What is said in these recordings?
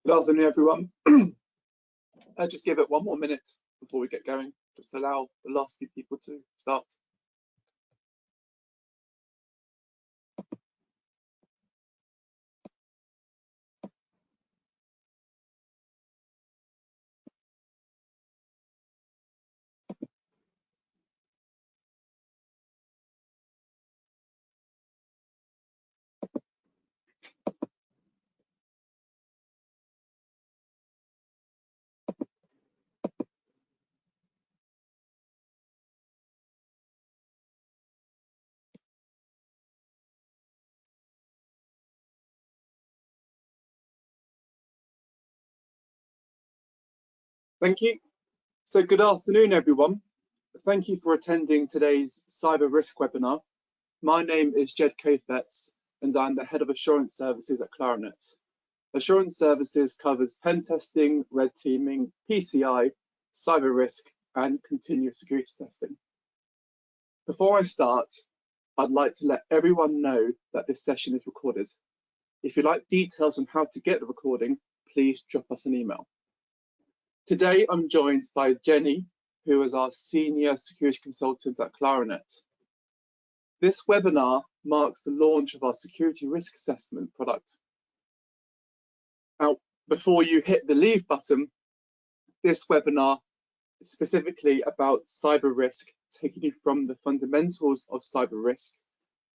Good afternoon, everyone. I'll just give it one more minute before we get going, just to allow the last few people to start. Thank you. So good afternoon, everyone. Thank you for attending today's cyber risk webinar. My name is Jed Kofetz, and I'm the head of assurance services at Clarinet. Assurance services covers pen testing, red teaming, PCI, cyber risk, and continuous security testing. Before I start, I'd like to let everyone know that this session is recorded. If you'd like details on how to get the recording, please drop us an email. Today, I'm joined by Jennie, who is our Senior Security Consultant at Clarinet. This webinar marks the launch of our Security Risk Assessment product. Now, before you hit the leave button, this webinar is specifically about cyber risk, taking you from the fundamentals of cyber risk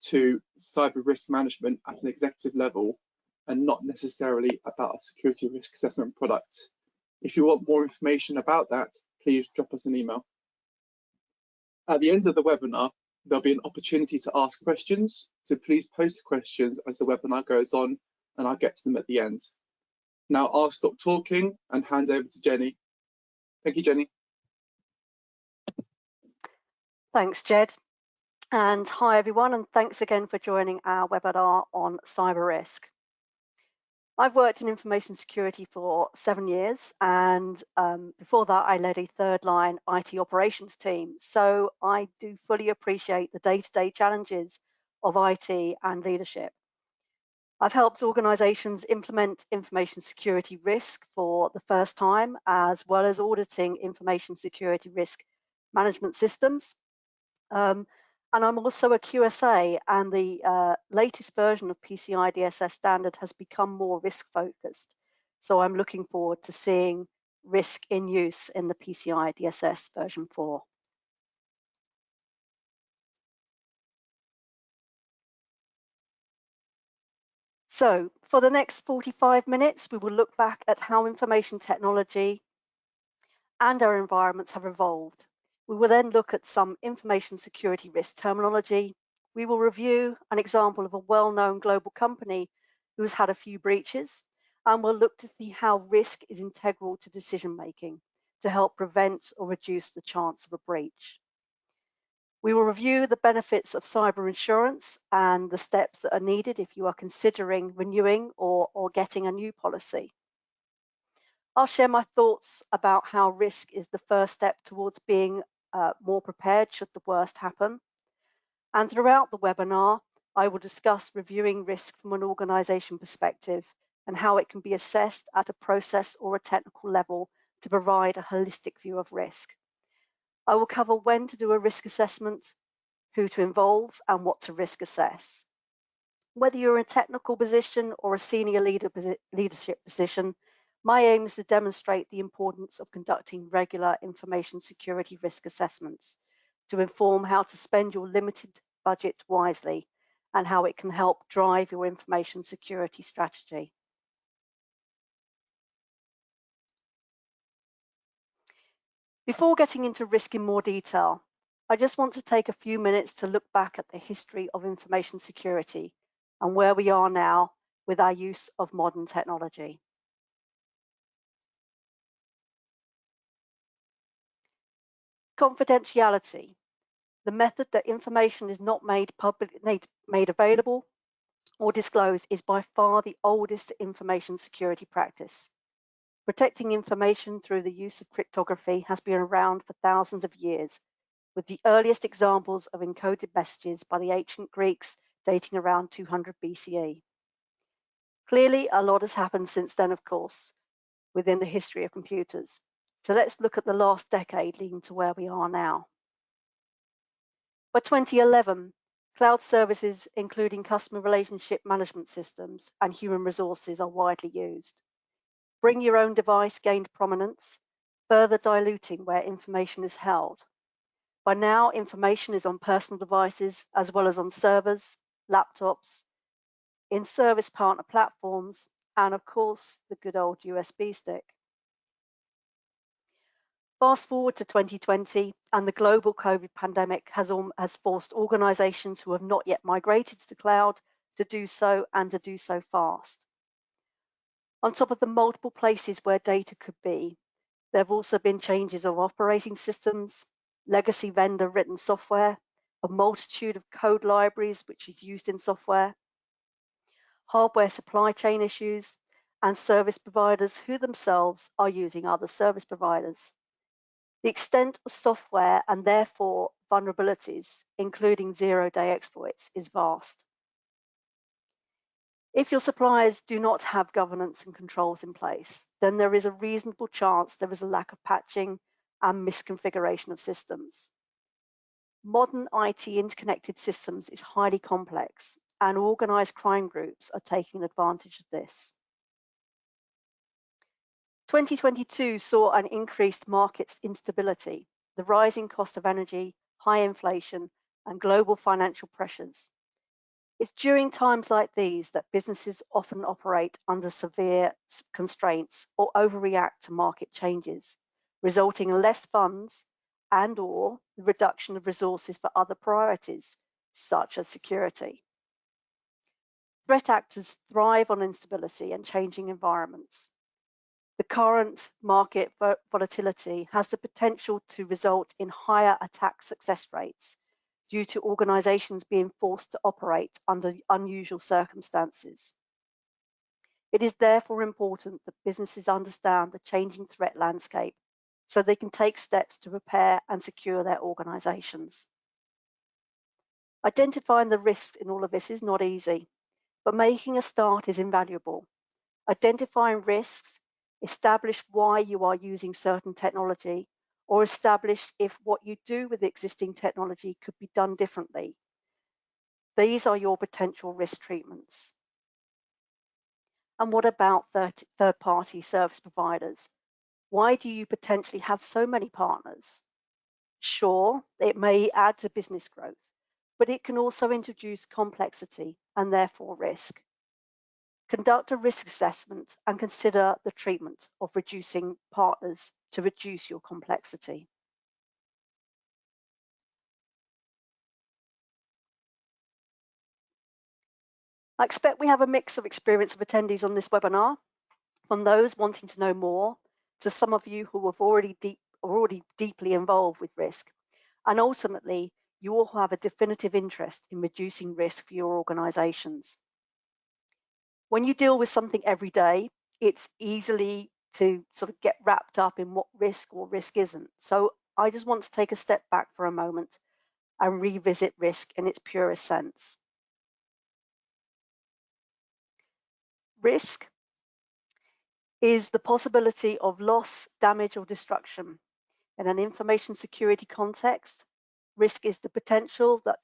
to cyber risk management at an executive level, and not necessarily about a security risk assessment product. If you want more information about that, please drop us an email. At the end of the webinar, there'll be an opportunity to ask questions, so please post questions as the webinar goes on, and I'll get to them at the end. Now I'll stop talking and hand over to Jennie. Thank you, Jennie. Thanks, Jed. And hi, everyone, and thanks again for joining our webinar on cyber risk. I've worked in information security for 7 years, and before that I led a third-line IT operations team. So I do fully appreciate the day-to-day challenges of IT and leadership. I've helped organizations implement information security risk for the first time, as well as auditing information security risk management systems. And I'm also a QSA, and the latest version of PCI DSS standard has become more risk focused. So I'm looking forward to seeing risk in use in the PCI DSS version 4. So for the next 45 minutes, we will look back at how information technology and our environments have evolved. We will then look at some information security risk terminology. We will review an example of a well-known global company who has had a few breaches, and we'll look to see how risk is integral to decision-making to help prevent or reduce the chance of a breach. We will review the benefits of cyber insurance and the steps that are needed if you are considering renewing or getting a new policy. I'll share my thoughts about how risk is the first step towards being more prepared should the worst happen. And throughout the webinar, I will discuss reviewing risk from an organization perspective and how it can be assessed at a process or a technical level to provide a holistic view of risk. I will cover when to do a risk assessment, who to involve, and what to risk assess. Whether you're in a technical position or a senior leadership position, my aim is to demonstrate the importance of conducting regular information security risk assessments to inform how to spend your limited budget wisely and how it can help drive your information security strategy. Before getting into risk in more detail, I just want to take a few minutes to look back at the history of information security and where we are now with our use of modern technology. Confidentiality, the method that information is not made available or disclosed, is by far the oldest information security practice. Protecting information through the use of cryptography has been around for thousands of years, with the earliest examples of encoded messages by the ancient Greeks dating around 200 BCE. Clearly, a lot has happened since then, of course, within the history of computers. So let's look at the last decade leading to where we are now. By 2011, cloud services, including customer relationship management systems and human resources, are widely used. Bring your own device gained prominence, further diluting where information is held. By now, information is on personal devices as well as on servers, laptops, in service partner platforms, and of course, the good old USB stick. Fast forward to 2020, and the global COVID pandemic has forced organizations who have not yet migrated to the cloud to do so, and to do so fast. On top of the multiple places where data could be, there have also been changes of operating systems, legacy vendor written software, a multitude of code libraries which is used in software, hardware supply chain issues, and service providers who themselves are using other service providers. The extent of software and therefore vulnerabilities, including zero-day exploits, is vast. If your suppliers do not have governance and controls in place, then there is a reasonable chance there is a lack of patching and misconfiguration of systems. Modern IT interconnected systems is highly complex, and organized crime groups are taking advantage of this. 2022 saw an increased market instability, the rising cost of energy, high inflation, and global financial pressures. It's during times like these that businesses often operate under severe constraints or overreact to market changes, resulting in less funds and/or the reduction of resources for other priorities, such as security. Threat actors thrive on instability and changing environments. The current market volatility has the potential to result in higher attack success rates due to organizations being forced to operate under unusual circumstances. It is therefore important that businesses understand the changing threat landscape so they can take steps to prepare and secure their organizations. Identifying the risks in all of this is not easy, but making a start is invaluable. Identifying risks, establish why you are using certain technology, or establish if what you do with existing technology could be done differently. These are your potential risk treatments. And what about third-party service providers? Why do you potentially have so many partners? Sure, it may add to business growth, but it can also introduce complexity and therefore risk. Conduct a risk assessment and consider the treatment of reducing partners to reduce your complexity. I expect we have a mix of experience of attendees on this webinar, from those wanting to know more to some of you who have already deeply involved with risk. And ultimately, you all have a definitive interest in reducing risk for your organizations. When you deal with something every day, it's easily to sort of get wrapped up in what risk or risk isn't. So I just want to take a step back for a moment and revisit risk in its purest sense. Risk is the possibility of loss, damage, or destruction. In an information security context, risk is the potential that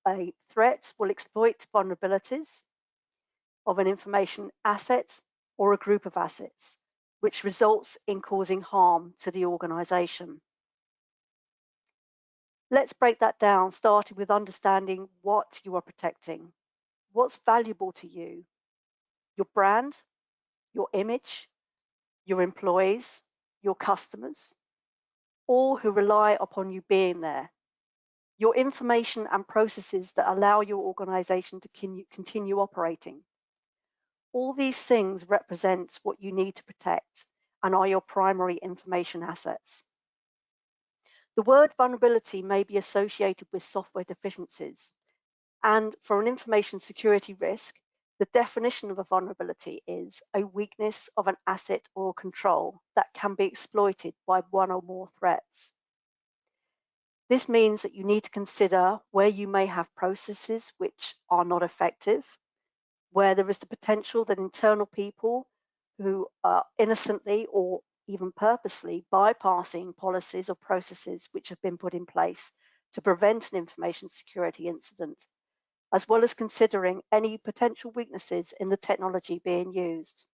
a threat will exploit vulnerabilities of an information asset or a group of assets, which results in causing harm to the organization. Let's break that down, starting with understanding what you are protecting. What's valuable to you? Your brand, your image, your employees, your customers, all who rely upon you being there. Your information and processes that allow your organization to continue operating. All these things represent what you need to protect and are your primary information assets. The word vulnerability may be associated with software deficiencies, and for an information security risk, the definition of a vulnerability is a weakness of an asset or control that can be exploited by one or more threats. This means that you need to consider where you may have processes which are not effective, where there is the potential that internal people who are innocently or even purposefully bypassing policies or processes which have been put in place to prevent an information security incident, as well as considering any potential weaknesses in the technology being used.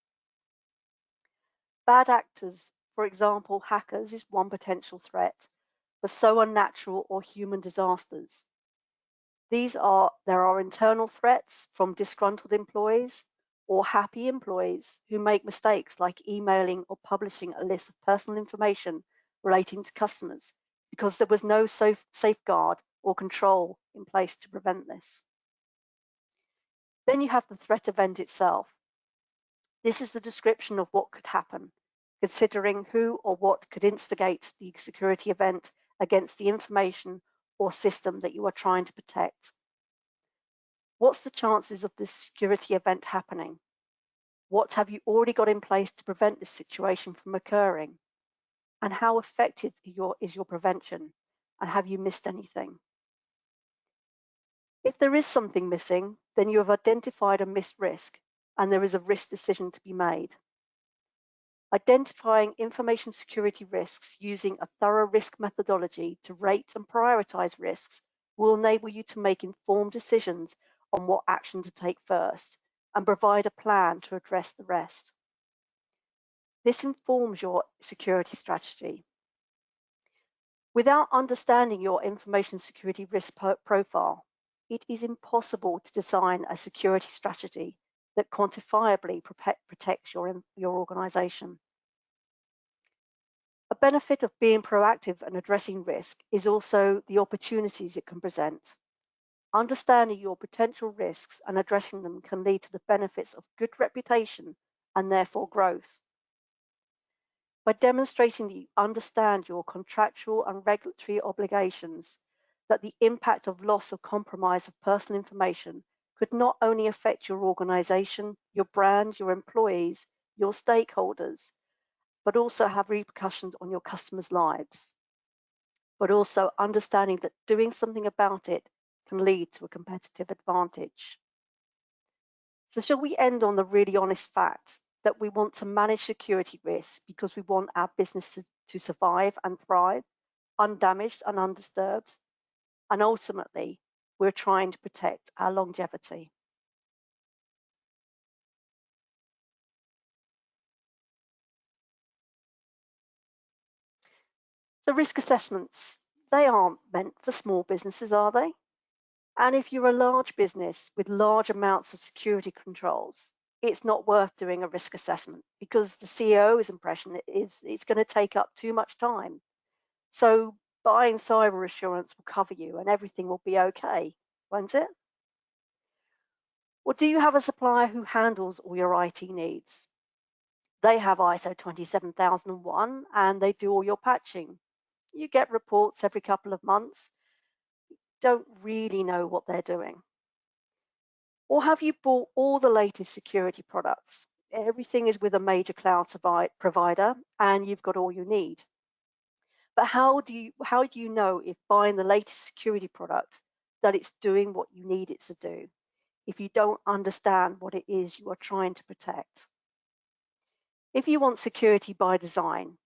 Bad actors, for example, hackers, is one potential threat, but so are natural or human disasters. There are internal threats from disgruntled employees or happy employees who make mistakes like emailing or publishing a list of personal information relating to customers because there was no safeguard or control in place to prevent this. Then you have the threat event itself. This is the description of what could happen, considering who or what could instigate the security event against the information or system that you are trying to protect. What's the chances of this security event happening? What have you already got in place to prevent this situation from occurring? And how effective is your prevention? And have you missed anything? If there is something missing, then you have identified a missed risk, and there is a risk decision to be made. Identifying information security risks using a thorough risk methodology to rate and prioritize risks will enable you to make informed decisions on what action to take first and provide a plan to address the rest. This informs your security strategy. Without understanding your information security risk profile, it is impossible to design a security strategy that quantifiably protects your organization. A benefit of being proactive and addressing risk is also the opportunities it can present. Understanding your potential risks and addressing them can lead to the benefits of good reputation and therefore growth. By demonstrating that you understand your contractual and regulatory obligations, that the impact of loss or compromise of personal information could not only affect your organization, your brand, your employees, your stakeholders, but also have repercussions on your customers' lives. But also understanding that doing something about it can lead to a competitive advantage. So shall we end on the really honest fact that we want to manage security risks because we want our businesses to survive and thrive, undamaged and undisturbed, and ultimately we're trying to protect our longevity. The risk assessments, they aren't meant for small businesses, are they? And if you're a large business with large amounts of security controls, it's not worth doing a risk assessment because the CEO's impression is it's going to take up too much time. So buying cyber assurance will cover you and everything will be okay, won't it? Or do you have a supplier who handles all your IT needs? They have ISO 27001 and they do all your patching. You get reports every couple of months. Don't really know what they're doing. Or have you bought all the latest security products? Everything is with a major cloud provider and you've got all you need. But how do you know if buying the latest security product that it's doing what you need it to do if you don't understand what it is you are trying to protect? If you want security by design,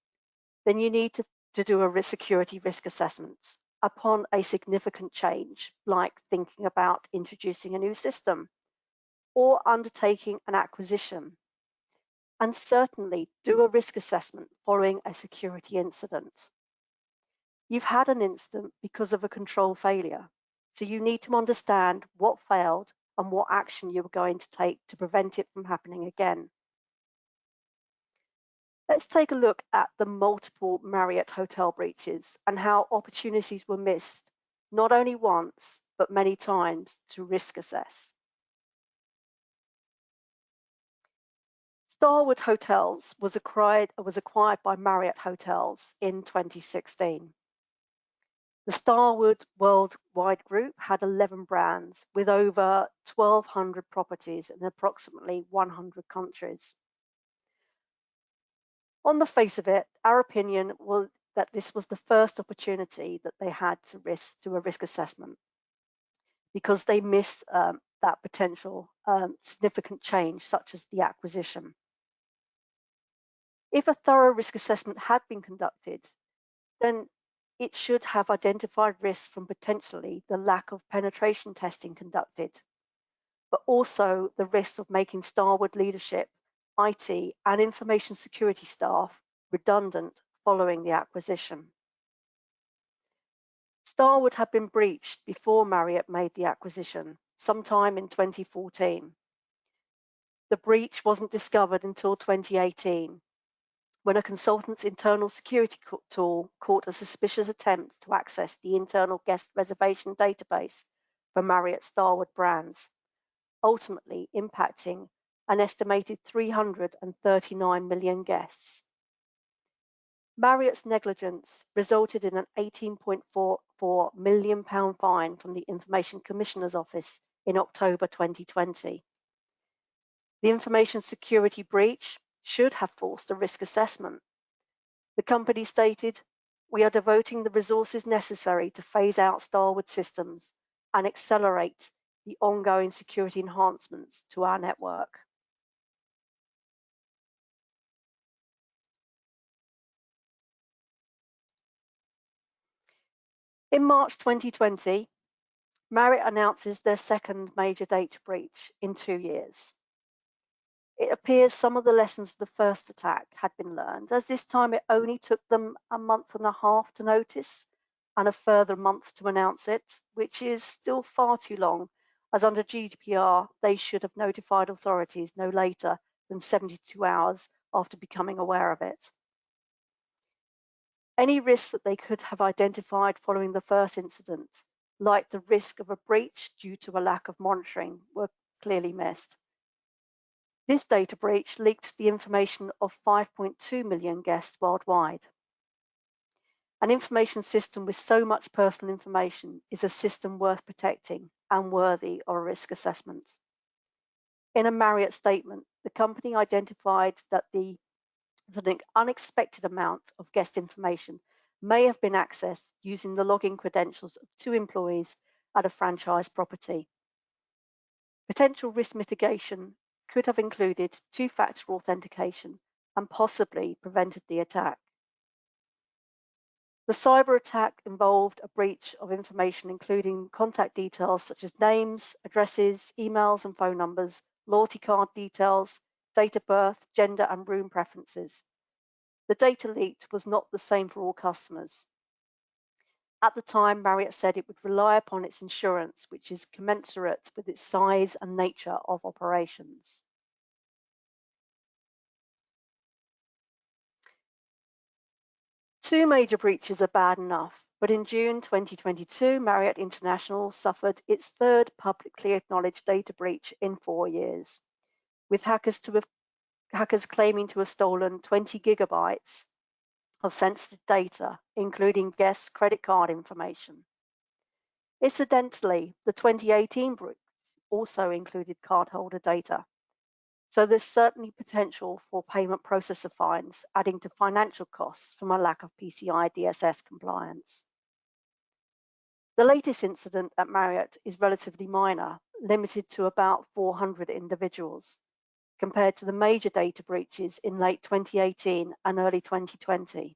then you need to do a security risk assessment upon a significant change, like thinking about introducing a new system or undertaking an acquisition. And certainly do a risk assessment following a security incident. You've had an incident because of a control failure, so you need to understand what failed and what action you were going to take to prevent it from happening again. Let's take a look at the multiple Marriott hotel breaches and how opportunities were missed, not only once, but many times to risk assess. Starwood Hotels was acquired by Marriott Hotels in 2016. The Starwood Worldwide Group had 11 brands with over 1,200 properties in approximately 100 countries. On the face of it, our opinion was that this was the first opportunity that they had to do a risk assessment because they missed that potential significant change, such as the acquisition. If a thorough risk assessment had been conducted, then it should have identified risks from potentially the lack of penetration testing conducted, but also the risk of making Starwood leadership, IT, and information security staff redundant following the acquisition. Starwood had been breached before Marriott made the acquisition, sometime in 2014. The breach wasn't discovered until 2018, when a consultant's internal security tool caught a suspicious attempt to access the internal guest reservation database for Marriott Starwood brands, ultimately impacting an estimated 339 million guests. Marriott's negligence resulted in an £18.44 million fine from the Information Commissioner's Office in October 2020. The information security breach should have forced a risk assessment. The company stated, "We are devoting the resources necessary to phase out Starwood systems and accelerate the ongoing security enhancements to our network." In March 2020, Marriott announces their second major data breach in 2 years. It appears some of the lessons of the first attack had been learned, as this time it only took them a month and a half to notice and a further month to announce it, which is still far too long, as under GDPR, they should have notified authorities no later than 72 hours after becoming aware of it. Any risks that they could have identified following the first incident, like the risk of a breach due to a lack of monitoring, were clearly missed. This data breach leaked the information of 5.2 million guests worldwide. An information system with so much personal information is a system worth protecting and worthy of a risk assessment. In a Marriott statement, the company identified that an unexpected amount of guest information may have been accessed using the login credentials of 2 employees at a franchise property. Potential risk mitigation could have included 2-factor authentication and possibly prevented the attack. The cyber attack involved a breach of information including contact details such as names, addresses, emails and phone numbers, loyalty card details, date of birth, gender and room preferences. The data leaked was not the same for all customers. At the time, Marriott said it would rely upon its insurance, which is commensurate with its size and nature of operations. Two major breaches are bad enough, but in June 2022, Marriott International suffered its third publicly acknowledged data breach in 4 years, with hackers claiming to have stolen 20 gigabytes of sensitive data, including guests' credit card information. Incidentally, the 2018 breach also included cardholder data. So there's certainly potential for payment processor fines, adding to financial costs from a lack of PCI DSS compliance. The latest incident at Marriott is relatively minor, limited to about 400 individuals, compared to the major data breaches in late 2018 and early 2020,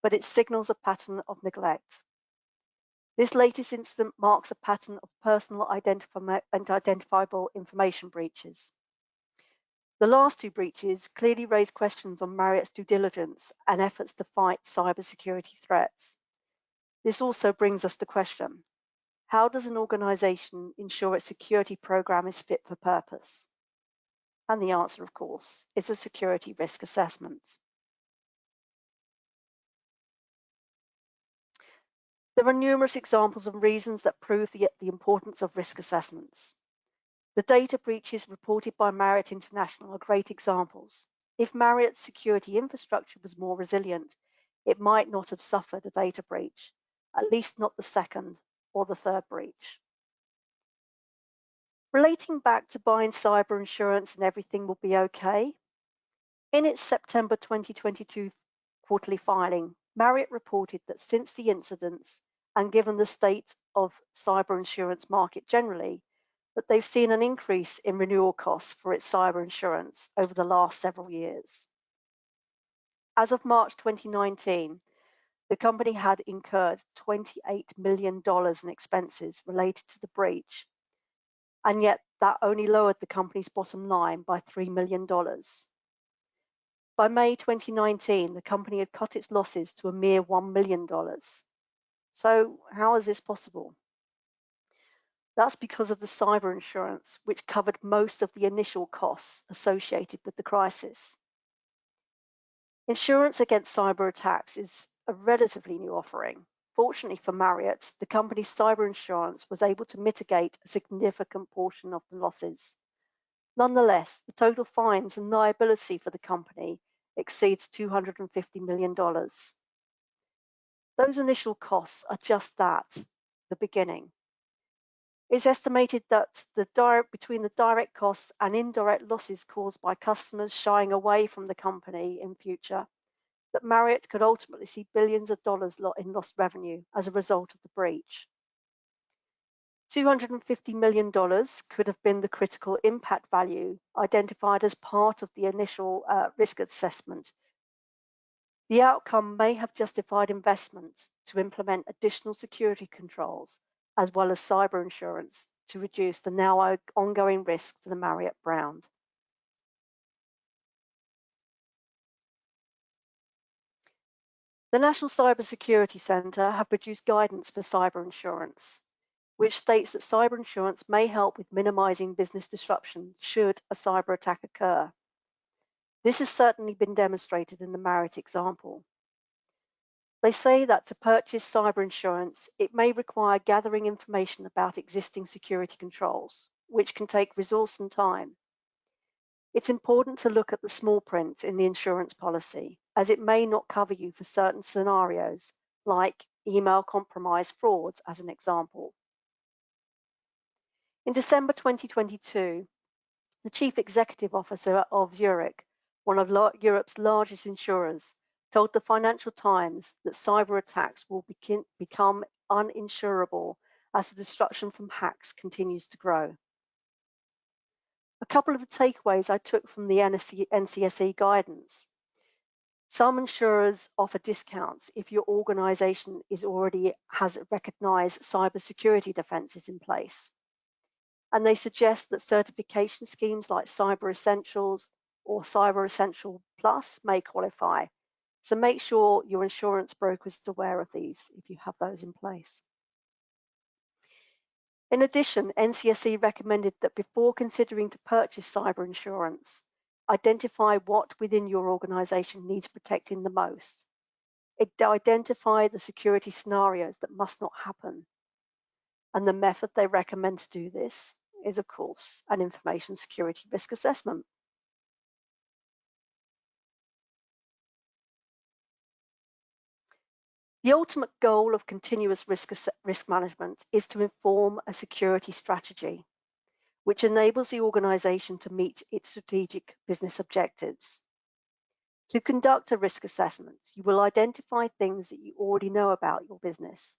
but it signals a pattern of neglect. This latest incident marks a pattern of personal identifiable information breaches. The last 2 breaches clearly raise questions on Marriott's due diligence and efforts to fight cybersecurity threats. This also brings us the question, how does an organization ensure its security program is fit for purpose? And the answer, of course, is a security risk assessment. There are numerous examples and reasons that prove the importance of risk assessments. The data breaches reported by Marriott International are great examples. If Marriott's security infrastructure was more resilient, it might not have suffered a data breach, at least not the second or the third breach. Relating back to buying cyber insurance and everything will be okay, in its September 2022 quarterly filing, Marriott reported that since the incidents and given the state of cyber insurance market generally, but they've seen an increase in renewal costs for its cyber insurance over the last several years. As of March 2019, the company had incurred $28 million in expenses related to the breach, and yet that only lowered the company's bottom line by $3 million. By May 2019, the company had cut its losses to a mere $1 million. So how is this possible? That's because of the cyber insurance, which covered most of the initial costs associated with the crisis. Insurance against cyber attacks is a relatively new offering. Fortunately for Marriott, the company's cyber insurance was able to mitigate a significant portion of the losses. Nonetheless, the total fines and liability for the company exceeds $250 million. Those initial costs are just that, the beginning. It's estimated that between the direct costs and indirect losses caused by customers shying away from the company in future, that Marriott could ultimately see billions of dollars in lost revenue as a result of the breach. $250 million could have been the critical impact value identified as part of the initial risk assessment. The outcome may have justified investment to implement additional security controls as well as cyber insurance to reduce the now ongoing risk for the Marriott brand. The National Cybersecurity Centre have produced guidance for cyber insurance, which states that cyber insurance may help with minimising business disruption should a cyber attack occur. This has certainly been demonstrated in the Marriott example. They say that to purchase cyber insurance, it may require gathering information about existing security controls, which can take resource and time. It's important to look at the small print in the insurance policy, as it may not cover you for certain scenarios, like email compromise frauds as an example. In December 2022, the Chief Executive Officer of Zurich, one of Europe's largest insurers, told the Financial Times that cyber attacks will become uninsurable as the destruction from hacks continues to grow. A couple of the takeaways I took from the NCSE guidance. Some insurers offer discounts if your organization has recognized cybersecurity defenses in place. And they suggest that certification schemes like Cyber Essentials or Cyber Essential Plus may qualify. So make sure your insurance broker is aware of these if you have those in place. In addition, NCSE recommended that before considering to purchase cyber insurance, identify what within your organization needs protecting the most. Identify the security scenarios that must not happen. And the method they recommend to do this is, of course, an information security risk assessment. The ultimate goal of continuous risk management is to inform a security strategy, which enables the organization to meet its strategic business objectives. To conduct a risk assessment, you will identify things that you already know about your business,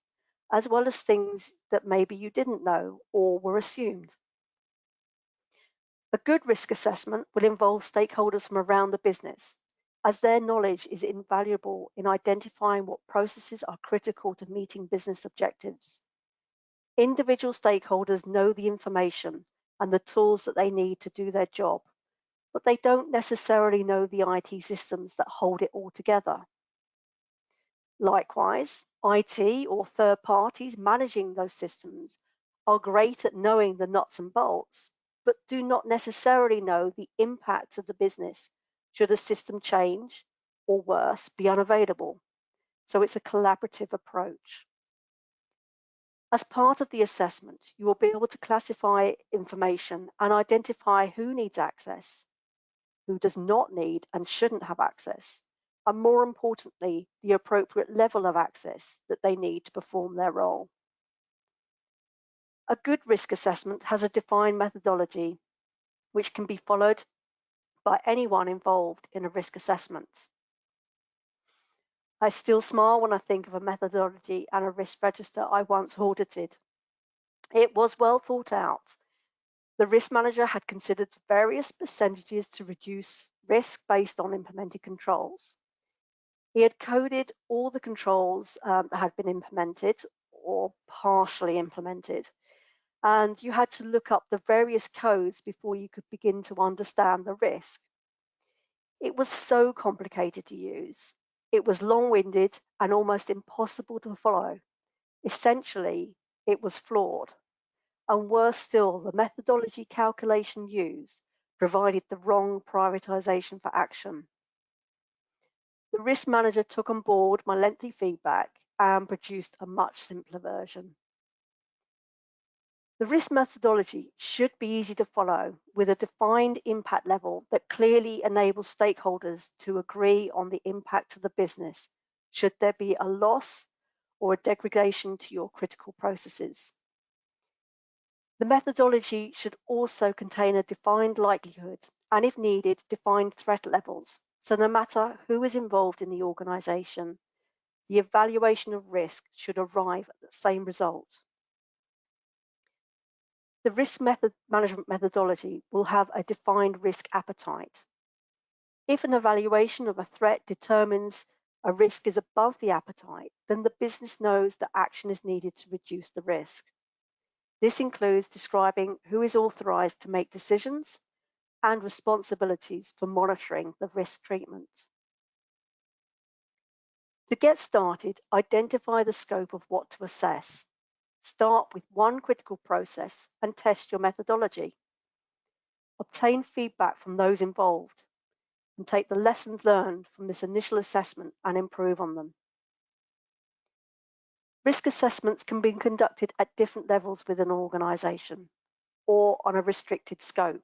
as well as things that maybe you didn't know or were assumed. A good risk assessment will involve stakeholders from around the business, as their knowledge is invaluable in identifying what processes are critical to meeting business objectives. Individual stakeholders know the information and the tools that they need to do their job, but they don't necessarily know the IT systems that hold it all together. Likewise, IT or third parties managing those systems are great at knowing the nuts and bolts, but do not necessarily know the impact of the business should a system change, or worse, be unavailable. So it's a collaborative approach. As part of the assessment, you will be able to classify information and identify who needs access, who does not need and shouldn't have access, and more importantly, the appropriate level of access that they need to perform their role. A good risk assessment has a defined methodology which can be followed by anyone involved in a risk assessment. I still smile when I think of a methodology and a risk register I once audited. It was well thought out, The risk manager had considered various percentages to reduce risk based on implemented controls. He had coded all the controls that had been implemented or partially implemented, and you had to look up the various codes before you could begin to understand the risk. It was so complicated to use. It was long-winded and almost impossible to follow. Essentially, it was flawed. And worse still, the methodology calculation used provided the wrong prioritization for action. The risk manager took on board my lengthy feedback and produced a much simpler version. The risk methodology should be easy to follow with a defined impact level that clearly enables stakeholders to agree on the impact to the business should there be a loss or a degradation to your critical processes. The methodology should also contain a defined likelihood and, if needed, defined threat levels. So no matter who is involved in the organization, the evaluation of risk should arrive at the same result. The risk management methodology will have a defined risk appetite. If an evaluation of a threat determines a risk is above the appetite, then the business knows that action is needed to reduce the risk. This includes describing who is authorized to make decisions and responsibilities for monitoring the risk treatment. To get started, identify the scope of what to assess. Start with one critical process and test your methodology. Obtain feedback from those involved and take the lessons learned from this initial assessment and improve on them. Risk assessments can be conducted at different levels within an organization or on a restricted scope.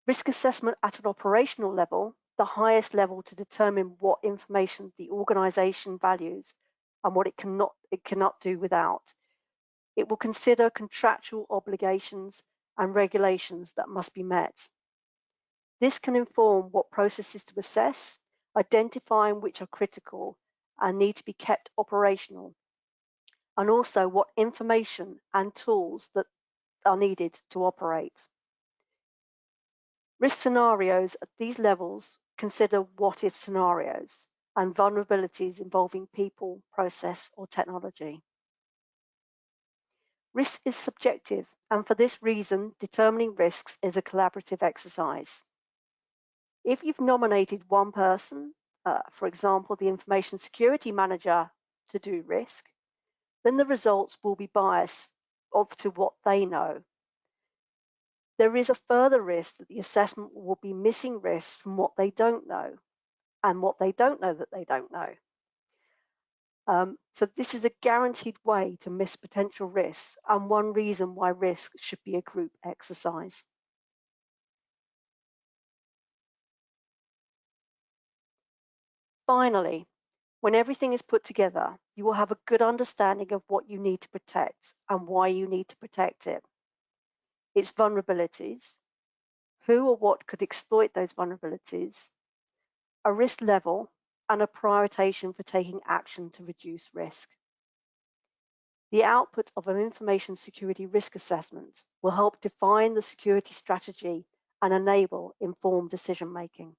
Risk assessment at an operational level, the highest level to determine what information the organization values and what it cannot do without. It will consider contractual obligations and regulations that must be met. This can inform what processes to assess, identifying which are critical and need to be kept operational, and also what information and tools that are needed to operate. Risk scenarios at these levels consider what-if scenarios and vulnerabilities involving people, process, or technology. Risk is subjective, and for this reason, determining risks is a collaborative exercise. If you've nominated one person, for example, the information security manager, to do risk, then the results will be biased to what they know. There is a further risk that the assessment will be missing risks from what they don't know and what they don't know that they don't know. So this is a guaranteed way to miss potential risks and one reason why risk should be a group exercise. Finally, when everything is put together, you will have a good understanding of what you need to protect and why you need to protect it. Its vulnerabilities, who or what could exploit those vulnerabilities, a risk level, and a prioritization for taking action to reduce risk. The output of an information security risk assessment will help define the security strategy and enable informed decision-making.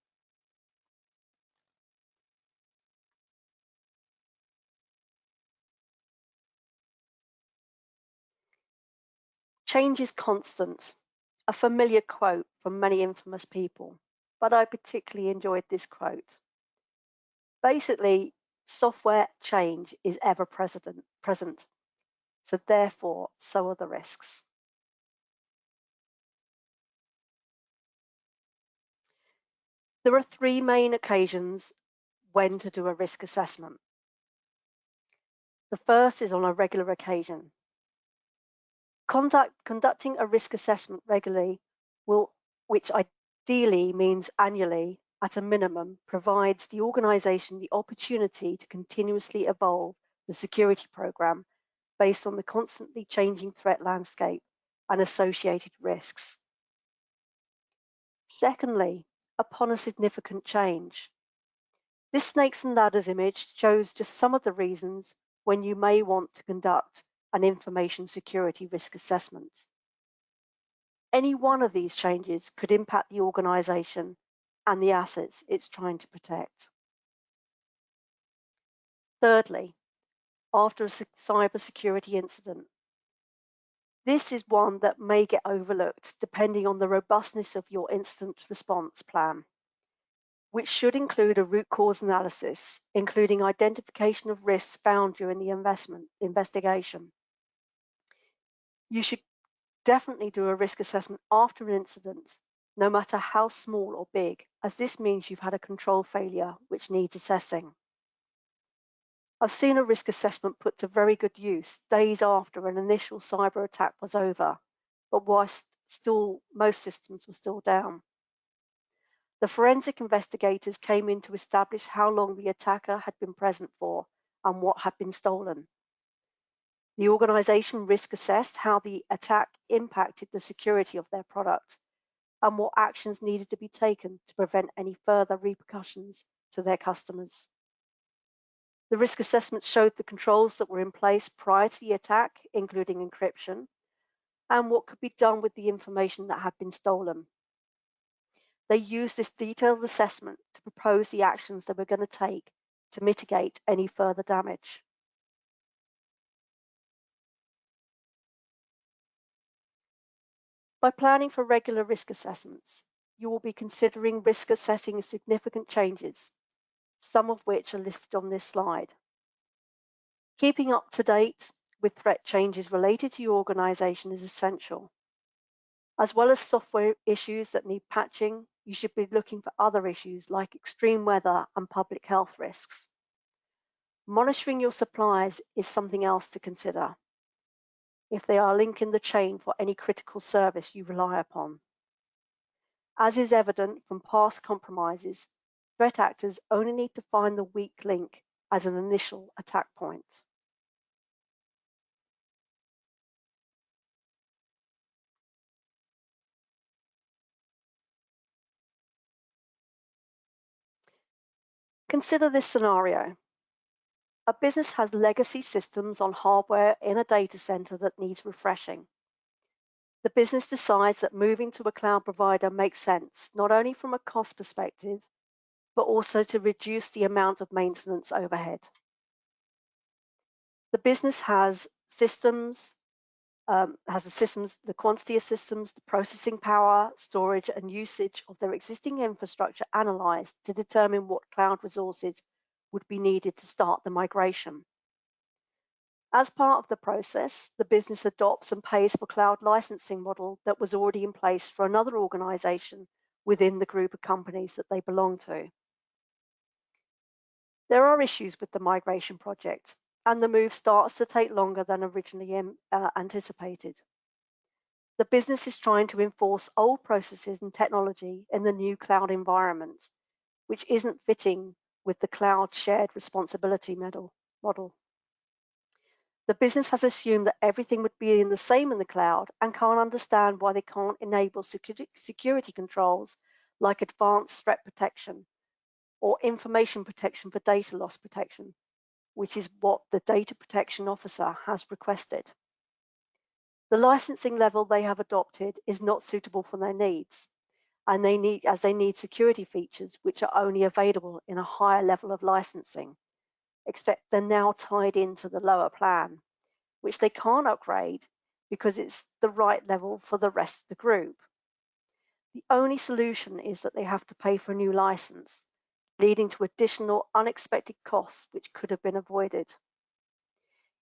Change is constant, a familiar quote from many infamous people, but I particularly enjoyed this quote. Basically, software change is ever present, so therefore, so are the risks. There are three main occasions when to do a risk assessment. The first is on a regular occasion. Conducting a risk assessment regularly which ideally means annually at a minimum, provides the organization the opportunity to continuously evolve the security program based on the constantly changing threat landscape and associated risks. Secondly, upon a significant change. This snakes and ladders image shows just some of the reasons when you may want to conduct an information security risk assessment. Any one of these changes could impact the organization and the assets it's trying to protect. Thirdly, after a cybersecurity incident. This is one that may get overlooked depending on the robustness of your incident response plan, which should include a root cause analysis, including identification of risks found during the investigation. You should definitely do a risk assessment after an incident, no matter how small or big, as this means you've had a control failure which needs assessing. I've seen a risk assessment put to very good use days after an initial cyber attack was over, but whilst most systems were still down. The forensic investigators came in to establish how long the attacker had been present for and what had been stolen. The organization risk assessed how the attack impacted the security of their product and what actions needed to be taken to prevent any further repercussions to their customers. The risk assessment showed the controls that were in place prior to the attack, including encryption, and what could be done with the information that had been stolen. They used this detailed assessment to propose the actions they were going to take to mitigate any further damage. By planning for regular risk assessments, you will be considering risk assessing significant changes, some of which are listed on this slide. Keeping up to date with threat changes related to your organization is essential. As well as software issues that need patching, you should be looking for other issues like extreme weather and public health risks. Monitoring your suppliers is something else to consider, if they are a link in the chain for any critical service you rely upon. As is evident from past compromises, threat actors only need to find the weak link as an initial attack point. Consider this scenario. A business has legacy systems on hardware in a data center that needs refreshing. The business decides that moving to a cloud provider makes sense, not only from a cost perspective, but also to reduce the amount of maintenance overhead. The business has the quantity of systems, the processing power, storage, and usage of their existing infrastructure analyzed to determine what cloud resources would be needed to start the migration. As part of the process, the business adopts and pays for cloud licensing model that was already in place for another organization within the group of companies that they belong to. There are issues with the migration project, and the move starts to take longer than originally anticipated. The business is trying to enforce old processes and technology in the new cloud environment, which isn't fitting with the cloud shared responsibility model. The business has assumed that everything would be the same in the cloud and can't understand why they can't enable security controls like advanced threat protection or information protection for data loss protection, which is what the data protection officer has requested. The licensing level they have adopted is not suitable for their needs, and they need security features which are only available in a higher level of licensing, except they're now tied into the lower plan, which they can't upgrade because it's the right level for the rest of the group. The only solution is that they have to pay for a new license, leading to additional unexpected costs which could have been avoided.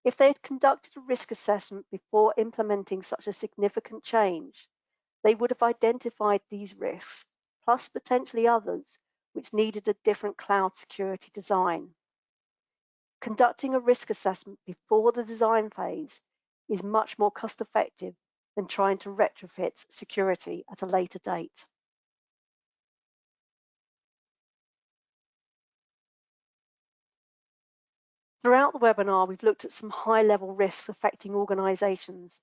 If they had conducted a risk assessment before implementing such a significant change, they would have identified these risks, plus potentially others, which needed a different cloud security design. Conducting a risk assessment before the design phase is much more cost-effective than trying to retrofit security at a later date. Throughout the webinar, we've looked at some high-level risks affecting organizations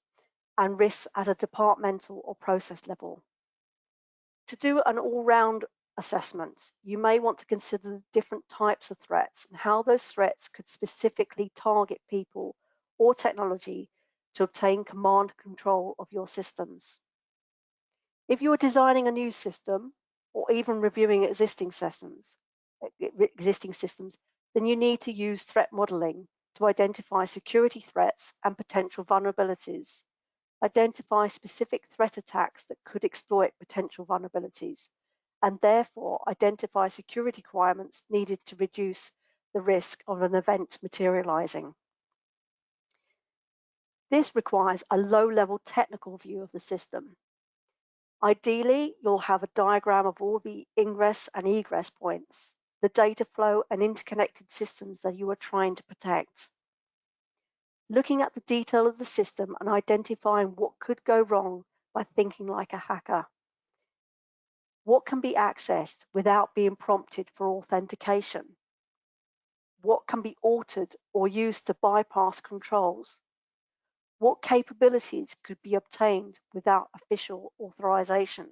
and risks at a departmental or process level. To do an all-round assessment, you may want to consider the different types of threats and how those threats could specifically target people or technology to obtain command control of your systems. If you are designing a new system or even reviewing existing systems, then you need to use threat modeling to identify security threats and potential vulnerabilities, identify specific threat attacks that could exploit potential vulnerabilities, and therefore identify security requirements needed to reduce the risk of an event materializing. This requires a low-level technical view of the system. Ideally, you'll have a diagram of all the ingress and egress points, the data flow and interconnected systems that you are trying to protect. Looking at the detail of the system and identifying what could go wrong by thinking like a hacker. What can be accessed without being prompted for authentication? What can be altered or used to bypass controls? What capabilities could be obtained without official authorization?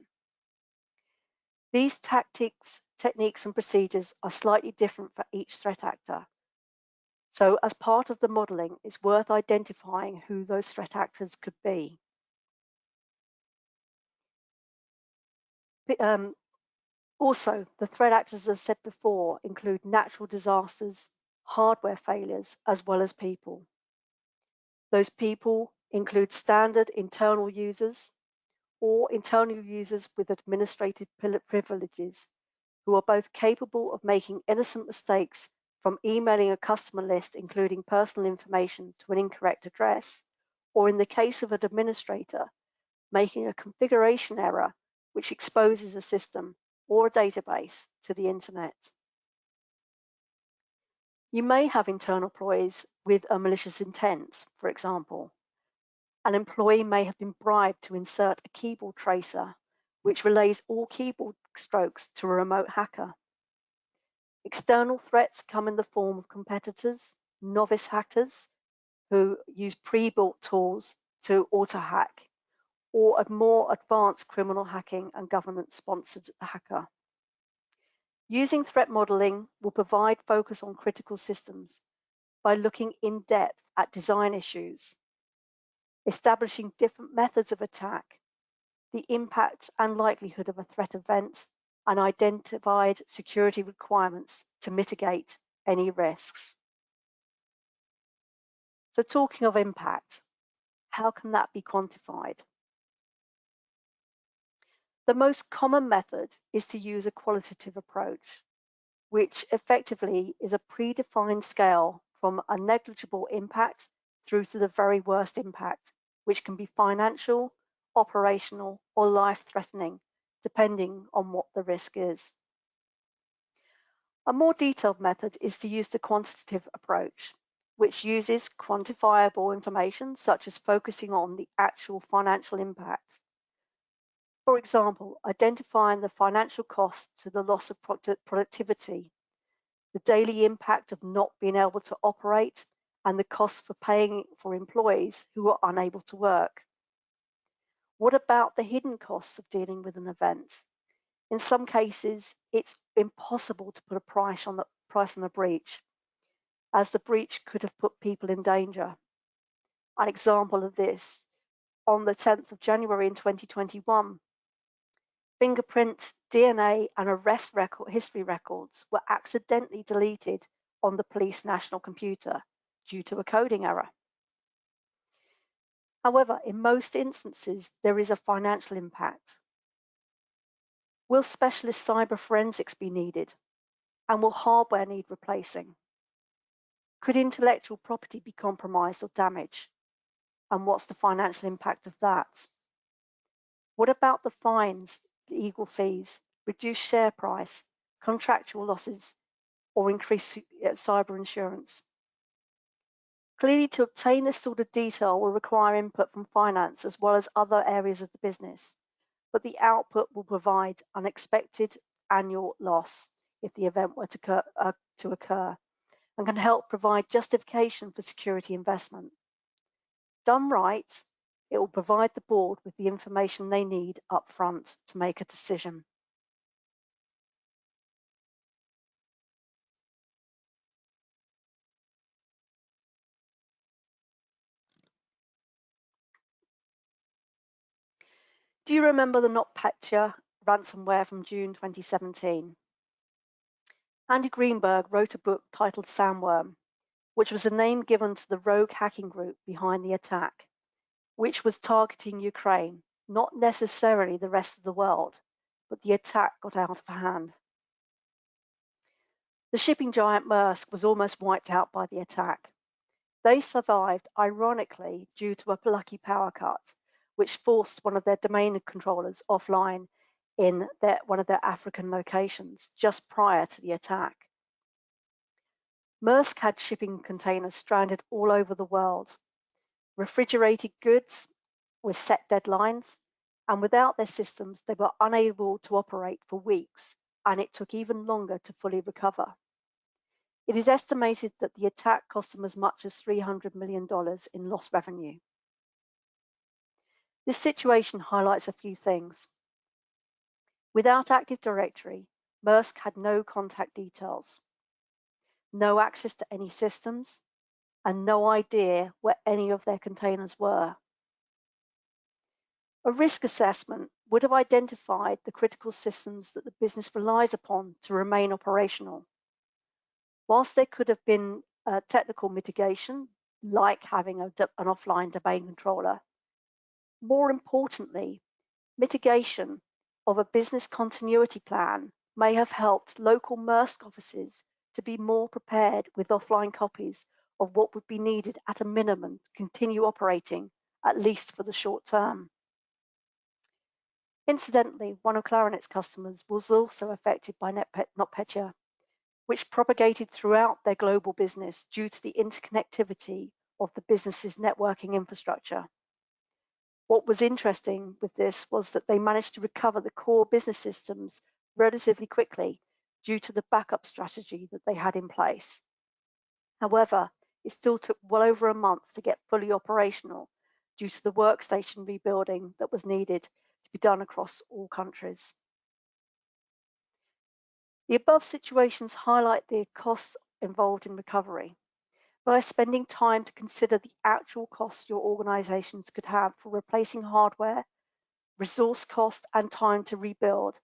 These tactics, techniques, and procedures are slightly different for each threat actor. So as part of the modeling, it's worth identifying who those threat actors could be. Also, the threat actors, as I said before, include natural disasters, hardware failures, as well as people. Those people include standard internal users or internal users with administrative privileges who are both capable of making innocent mistakes from emailing a customer list including personal information to an incorrect address, or in the case of an administrator, making a configuration error which exposes a system or a database to the internet. You may have internal employees with a malicious intent, for example. An employee may have been bribed to insert a keyboard tracer, which relays all keyboard strokes to a remote hacker. External threats come in the form of competitors, novice hackers who use pre-built tools to auto-hack, or a more advanced criminal hacking and government-sponsored hacker. Using threat modeling will provide focus on critical systems by looking in depth at design issues, establishing different methods of attack, the impact and likelihood of a threat event, and identified security requirements to mitigate any risks. So talking of impact, how can that be quantified? The most common method is to use a qualitative approach, which effectively is a predefined scale from a negligible impact through to the very worst impact, which can be financial, operational, or life-threatening, depending on what the risk is. A more detailed method is to use the quantitative approach, which uses quantifiable information such as focusing on the actual financial impact. For example, identifying the financial costs to the loss of productivity, the daily impact of not being able to operate, and the cost for paying for employees who are unable to work. What about the hidden costs of dealing with an event? In some cases, it's impossible to put a price on a breach, as the breach could have put people in danger. An example of this, on the 10th of January in 2021, fingerprint, DNA, and arrest history records were accidentally deleted on the police national computer due to a coding error. However, in most instances, there is a financial impact. Will specialist cyber forensics be needed? And will hardware need replacing? Could intellectual property be compromised or damaged? And what's the financial impact of that? What about the fines, legal fees, reduced share price, contractual losses, or increased cyber insurance? Clearly, to obtain this sort of detail will require input from finance as well as other areas of the business, but the output will provide unexpected annual loss if the event were to occur, and can help provide justification for security investment. Done right, it will provide the board with the information they need up front to make a decision. Do you remember the Picture Ransomware from June 2017? Andy Greenberg wrote a book titled Sandworm, which was a name given to the rogue hacking group behind the attack, which was targeting Ukraine, not necessarily the rest of the world, but the attack got out of hand. The shipping giant Maersk was almost wiped out by the attack. They survived, ironically, due to a lucky power cut, which forced one of their domain controllers offline in one of their African locations just prior to the attack. Maersk had shipping containers stranded all over the world, refrigerated goods with set deadlines, and without their systems, they were unable to operate for weeks, and it took even longer to fully recover. It is estimated that the attack cost them as much as $300 million in lost revenue. This situation highlights a few things. Without Active Directory, Maersk had no contact details, no access to any systems, and no idea where any of their containers were. A risk assessment would have identified the critical systems that the business relies upon to remain operational. Whilst there could have been technical mitigation, like having an offline domain controller, more importantly, mitigation of a business continuity plan may have helped local Maersk offices to be more prepared with offline copies of what would be needed at a minimum to continue operating, at least for the short term. Incidentally, one of Clarinet's customers was also affected by NotPetya, which propagated throughout their global business due to the interconnectivity of the business's networking infrastructure. What was interesting with this was that they managed to recover the core business systems relatively quickly due to the backup strategy that they had in place. However, it still took well over a month to get fully operational due to the workstation rebuilding that was needed to be done across all countries. The above situations highlight the costs involved in recovery. By spending time to consider the actual costs your organizations could have for replacing hardware, resource cost, and time to rebuild,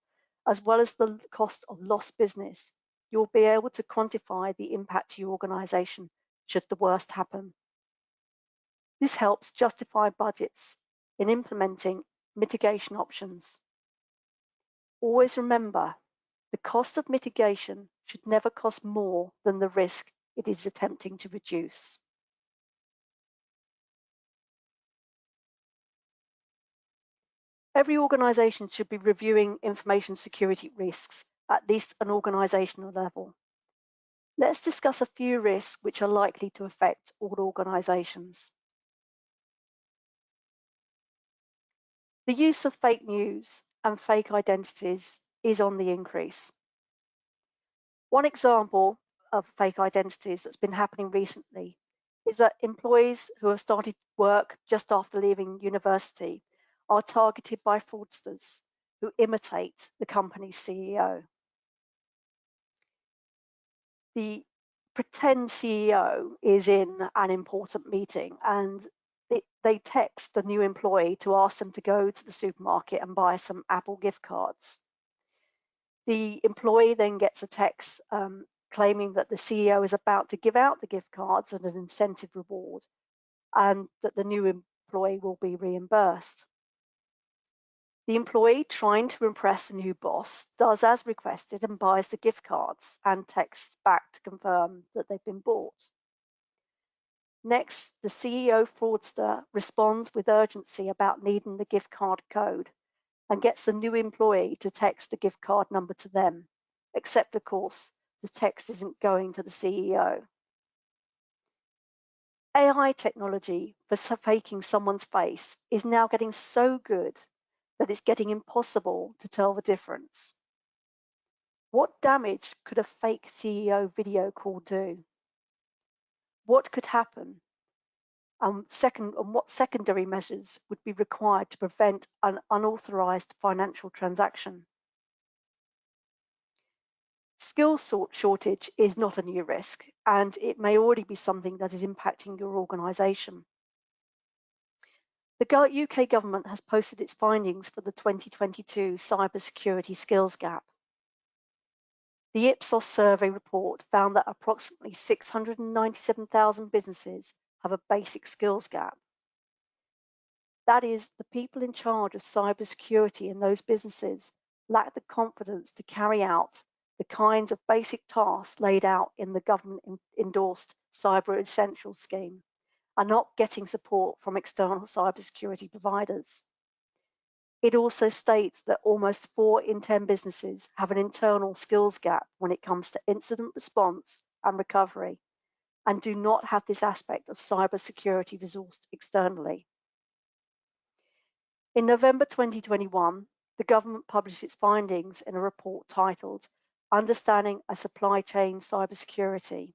as well as the cost of lost business, you'll be able to quantify the impact to your organization should the worst happen. This helps justify budgets in implementing mitigation options. Always remember, the cost of mitigation should never cost more than the risk it is attempting to reduce. Every organization should be reviewing information security risks, at least an organizational level. Let's discuss a few risks which are likely to affect all organizations. The use of fake news and fake identities is on the increase. One example of fake identities that's been happening recently is that employees who have started work just after leaving university are targeted by fraudsters who imitate the company's CEO. The pretend CEO is in an important meeting and they text the new employee to ask them to go to the supermarket and buy some Apple gift cards. The employee then gets a text claiming that the CEO is about to give out the gift cards as an incentive reward and that the new employee will be reimbursed. The employee, trying to impress the new boss, does as requested and buys the gift cards and texts back to confirm that they've been bought. Next, the CEO fraudster responds with urgency about needing the gift card code and gets the new employee to text the gift card number to them, except of course, the text isn't going to the CEO. AI technology for faking someone's face is now getting so good that it's getting impossible to tell the difference. What damage could a fake CEO video call do? What could happen? And what secondary measures would be required to prevent an unauthorized financial transaction? Skill shortage is not a new risk, and it may already be something that is impacting your organization. The UK government has posted its findings for the 2022 cybersecurity skills gap. The Ipsos survey report found that approximately 697,000 businesses have a basic skills gap. That is, the people in charge of cybersecurity in those businesses lack the confidence to carry out the kinds of basic tasks laid out in the government-endorsed Cyber Essentials scheme, are not getting support from external cybersecurity providers. It also states that almost 4 in 10 businesses have an internal skills gap when it comes to incident response and recovery, and do not have this aspect of cybersecurity resourced externally. In November 2021, the government published its findings in a report titled Understanding a Supply Chain Cybersecurity.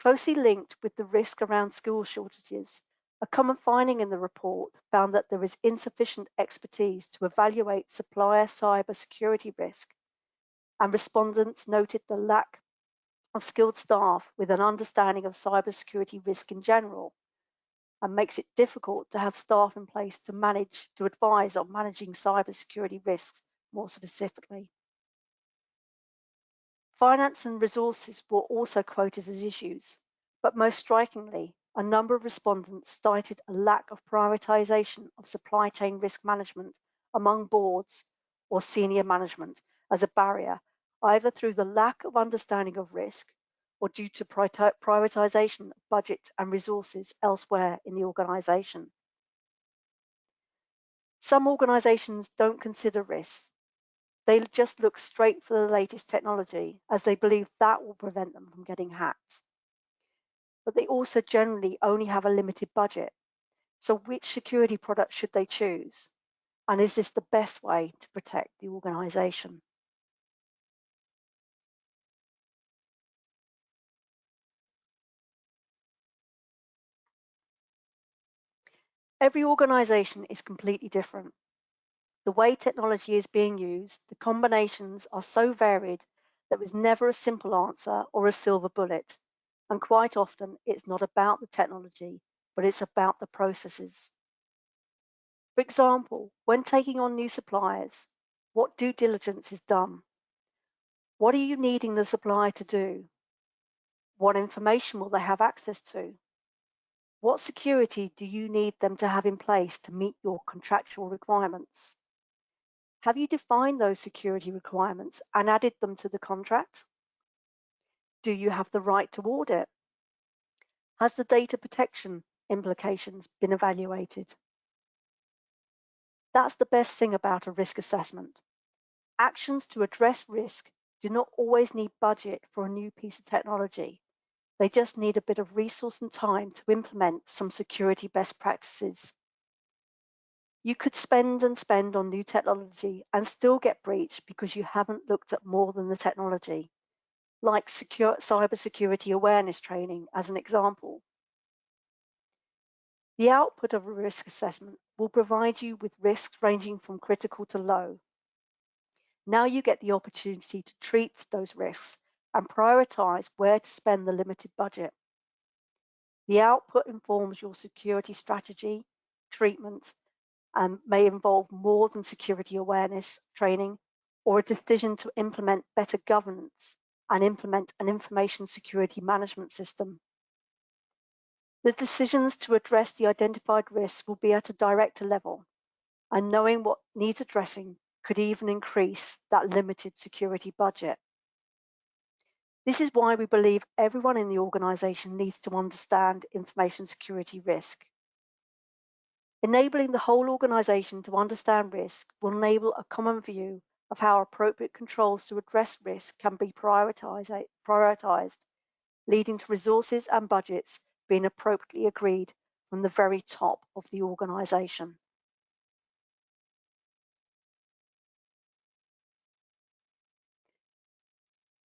Closely linked with the risk around skill shortages, a common finding in the report found that there is insufficient expertise to evaluate supplier cybersecurity risk, and respondents noted the lack of skilled staff with an understanding of cybersecurity risk in general, and makes it difficult to have staff in place to advise on managing cybersecurity risks more specifically. Finance and resources were also quoted as issues, but most strikingly, a number of respondents cited a lack of prioritization of supply chain risk management among boards or senior management as a barrier, either through the lack of understanding of risk or due to prioritization of budget and resources elsewhere in the organization. Some organizations don't consider risks. They just look straight for the latest technology as they believe that will prevent them from getting hacked. But they also generally only have a limited budget. So which security product should they choose? And is this the best way to protect the organization? Every organization is completely different. The way technology is being used, the combinations are so varied that there is never a simple answer or a silver bullet. And quite often, it's not about the technology, but it's about the processes. For example, when taking on new suppliers, what due diligence is done? What are you needing the supplier to do? What information will they have access to? What security do you need them to have in place to meet your contractual requirements? Have you defined those security requirements and added them to the contract? Do you have the right to audit? Has the data protection implications been evaluated? That's the best thing about a risk assessment. Actions to address risk do not always need budget for a new piece of technology. They just need a bit of resource and time to implement some security best practices. You could spend and spend on new technology and still get breached because you haven't looked at more than the technology, like cybersecurity awareness training as an example. The output of a risk assessment will provide you with risks ranging from critical to low. Now you get the opportunity to treat those risks and prioritize where to spend the limited budget. The output informs your security strategy, treatment, and may involve more than security awareness training or a decision to implement better governance and implement an information security management system. The decisions to address the identified risks will be at a director level, and knowing what needs addressing could even increase that limited security budget. This is why we believe everyone in the organization needs to understand information security risk. Enabling the whole organization to understand risk will enable a common view of how appropriate controls to address risk can be prioritized, leading to resources and budgets being appropriately agreed from the very top of the organization.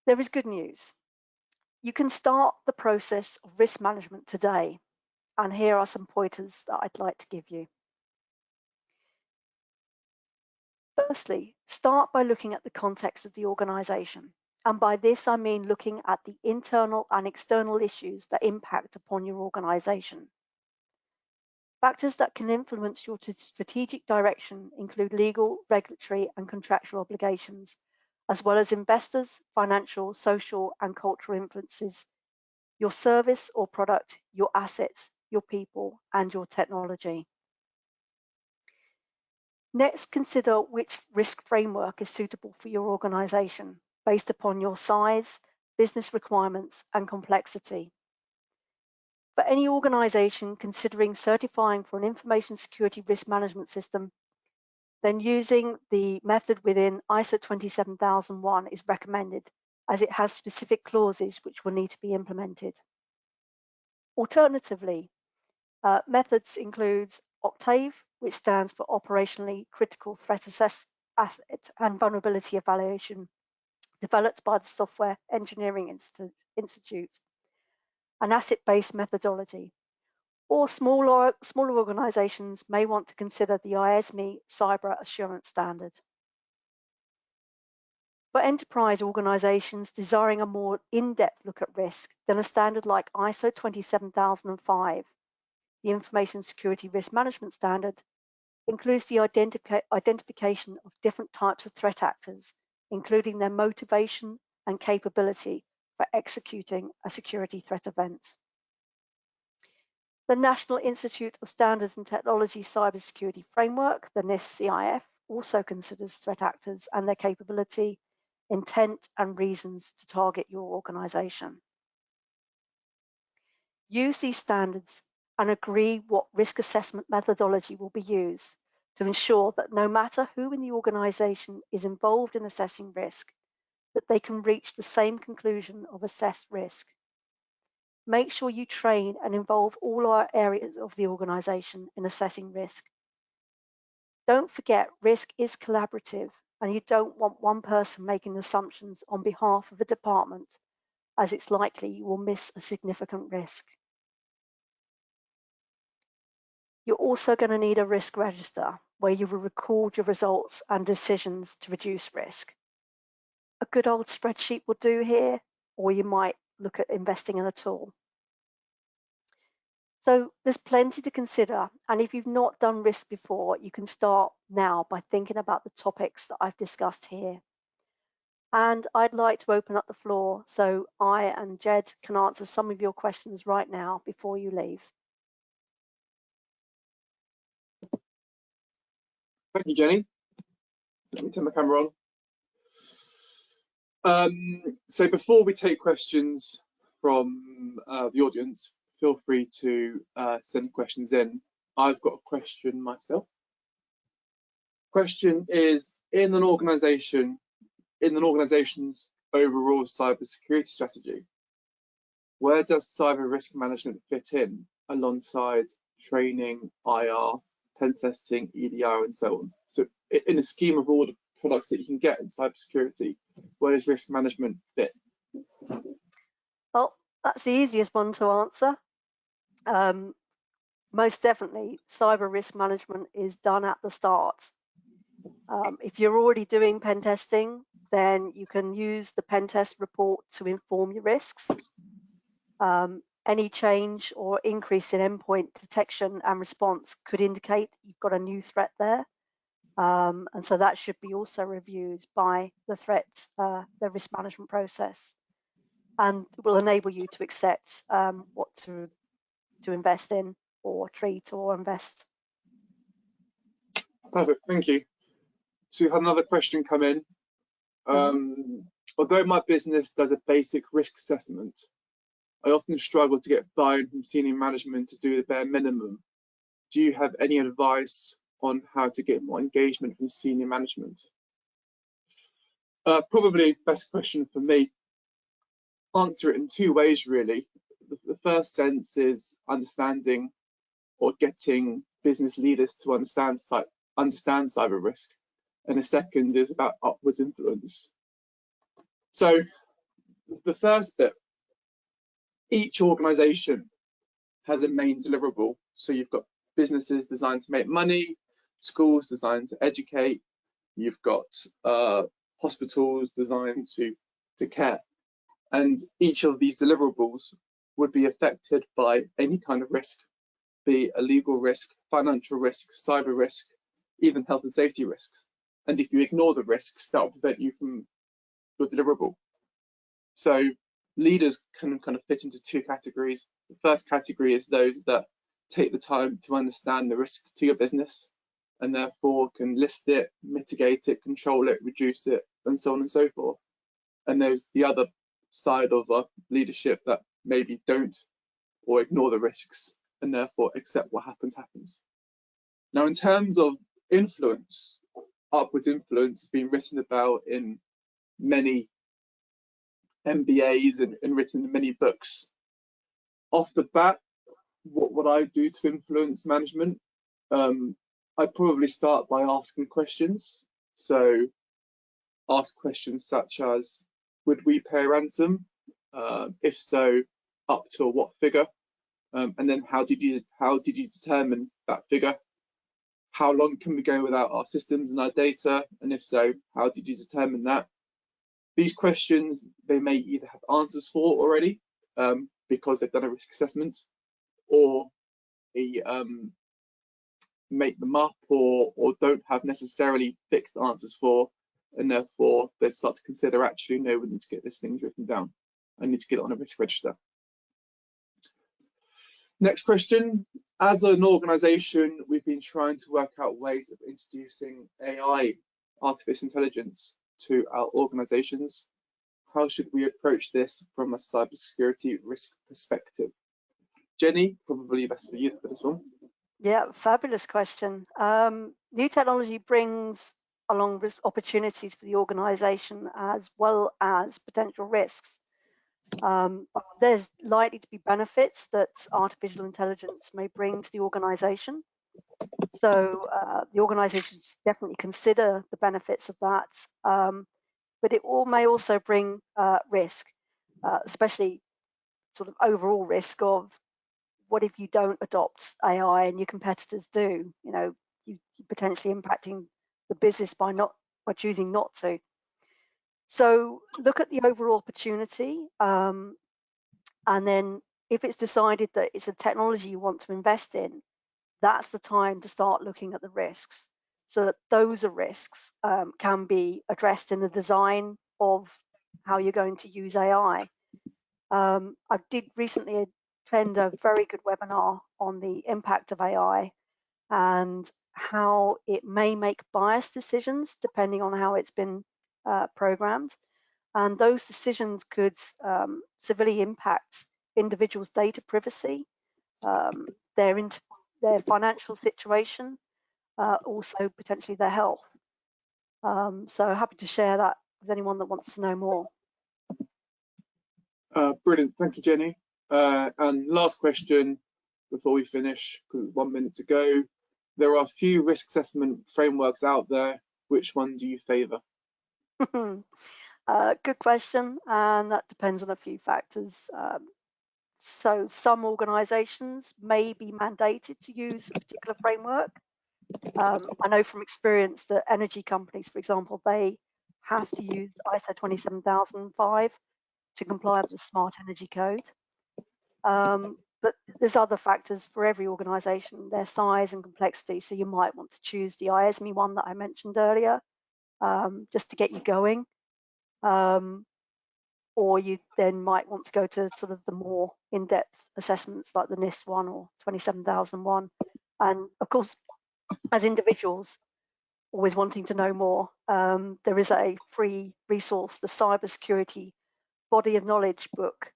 There is good news. You can start the process of risk management today, and here are some pointers that I'd like to give you. Firstly, start by looking at the context of the organization. And by this, I mean looking at the internal and external issues that impact upon your organization. Factors that can influence your strategic direction include legal, regulatory, and contractual obligations, as well as investors, financial, social, and cultural influences, your service or product, your assets, your people, and your technology. Next, consider which risk framework is suitable for your organization based upon your size, business requirements, and complexity. For any organization considering certifying for an information security risk management system, then using the method within ISO 27001 is recommended, as it has specific clauses which will need to be implemented. Alternatively, methods include Octave, which stands for Operationally Critical Threat Asset and Vulnerability Evaluation, developed by the Software Engineering Institute, an asset-based methodology. Or smaller organizations may want to consider the ISME Cyber Assurance Standard. For enterprise organizations desiring a more in-depth look at risk than a standard like ISO 27005, the Information Security Risk Management Standard includes the identification of different types of threat actors, including their motivation and capability for executing a security threat event. The National Institute of Standards and Technology Cybersecurity Framework, the NIST-CIF, also considers threat actors and their capability, intent, and reasons to target your organization. Use these standards and agree what risk assessment methodology will be used to ensure that no matter who in the organization is involved in assessing risk, that they can reach the same conclusion of assessed risk. Make sure you train and involve all our areas of the organization in assessing risk. Don't forget, risk is collaborative, and you don't want one person making assumptions on behalf of a department, as it's likely you will miss a significant risk. You're also going to need a risk register where you will record your results and decisions to reduce risk. A good old spreadsheet will do here, or you might look at investing in a tool. So there's plenty to consider, and if you've not done risk before, you can start now by thinking about the topics that I've discussed here. And I'd like to open up the floor so I and Jed can answer some of your questions right now before you leave. Thank you, Jenny. Let me turn my camera on. So before we take questions from the audience, feel free to send questions in. I've got a question myself. Question is, in an organization's overall cybersecurity strategy, where does cyber risk management fit in alongside training, IR, pen testing, EDR, and so on? So in a scheme of all the products that you can get in cybersecurity, where does risk management fit? Well, that's the easiest one to answer. Most definitely, cyber risk management is done at the start. If you're already doing pen testing, then you can use the pen test report to inform your risks. Any change or increase in endpoint detection and response could indicate you've got a new threat there. And so that should be also reviewed by the risk management process, and will enable you to accept what to invest in or treat or invest. Perfect, thank you. So we had another question come in. Although my business does a basic risk assessment, I often struggle to get buy-in from senior management to do the bare minimum. Do you have any advice on how to get more engagement from senior management? Probably best question for me. Answer it in two ways, really. The first sense is understanding or getting business leaders to understand cyber risk, and the second is about upwards influence. So the first bit, each organization has a main deliverable. So you've got businesses designed to make money, schools designed to educate, you've got hospitals designed to care. And each of these deliverables would be affected by any kind of risk. be a legal risk, financial risk, cyber risk, even health and safety risks. And if you ignore the risks, that will prevent you from your deliverable. So leaders can kind of fit into two categories. The first category is those that take the time to understand the risks to your business and therefore can list it, mitigate it, control it, reduce it, and so on and so forth. And there's the other side of leadership that maybe don't or ignore the risks and therefore accept what happens. Now, in terms of influence, upwards influence has been written about in many MBAs and written in many books. Off the bat, what I do to influence management, I probably start by asking questions. So ask questions such as, would we pay a ransom? If so, up to what figure? And then how did you determine that figure? How long can we go without our systems and our data? And if so, how did you determine that? These questions, they may either have answers for already because they've done a risk assessment, or they make them up or don't have necessarily fixed answers for, and therefore they'd start to consider, actually, no, we need to get this thing written down. I need to get it on a risk register. Next question. As an organization, we've been trying to work out ways of introducing AI, artificial intelligence, to our organizations. How should we approach this from a cybersecurity risk perspective? Jenny, probably best for you for this one. Yeah, fabulous question. New technology brings along risk opportunities for the organization as well as potential risks. There's likely to be benefits that artificial intelligence may bring to the organization. So the organization should definitely consider the benefits of that. But it may also bring risk, especially sort of overall risk of, what if you don't adopt AI and your competitors do? You know, you potentially impacting the business by choosing not to. So look at the overall opportunity, and then if it's decided that it's a technology you want to invest in, that's the time to start looking at the risks, so that those risks can be addressed in the design of how you're going to use AI. I did recently attend a very good webinar on the impact of AI and how it may make biased decisions depending on how it's been programmed. And those decisions could severely impact individuals' data privacy, their financial situation, also potentially their health. So happy to share that with anyone that wants to know more. Brilliant, thank you, Jenny. And last question before we finish, 1 minute to go. There are a few risk assessment frameworks out there. Which one do you favour? Good question, and that depends on a few factors. So some organisations may be mandated to use a particular framework. I know from experience that energy companies, for example, they have to use ISO 27005 to comply with the Smart Energy Code. But there's other factors for every organisation, their size and complexity. So you might want to choose the ISME one that I mentioned earlier, just to get you going. Or you then might want to go to sort of the more in-depth assessments like the NIST one or 27001. And of course, as individuals always wanting to know more, there is a free resource, the Cybersecurity Body of Knowledge book,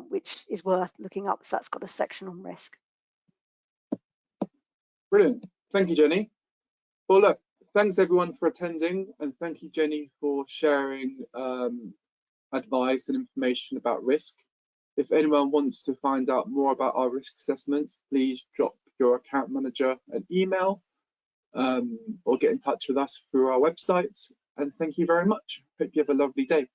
which is worth looking up, so that's got a section on risk. Brilliant, thank you, Jenny. Well, look, thanks everyone for attending, and thank you, Jenny, for sharing advice and information about risk. If anyone wants to find out more about our risk assessments, please drop your account manager an email or get in touch with us through our website. And thank you very much. Hope you have a lovely day.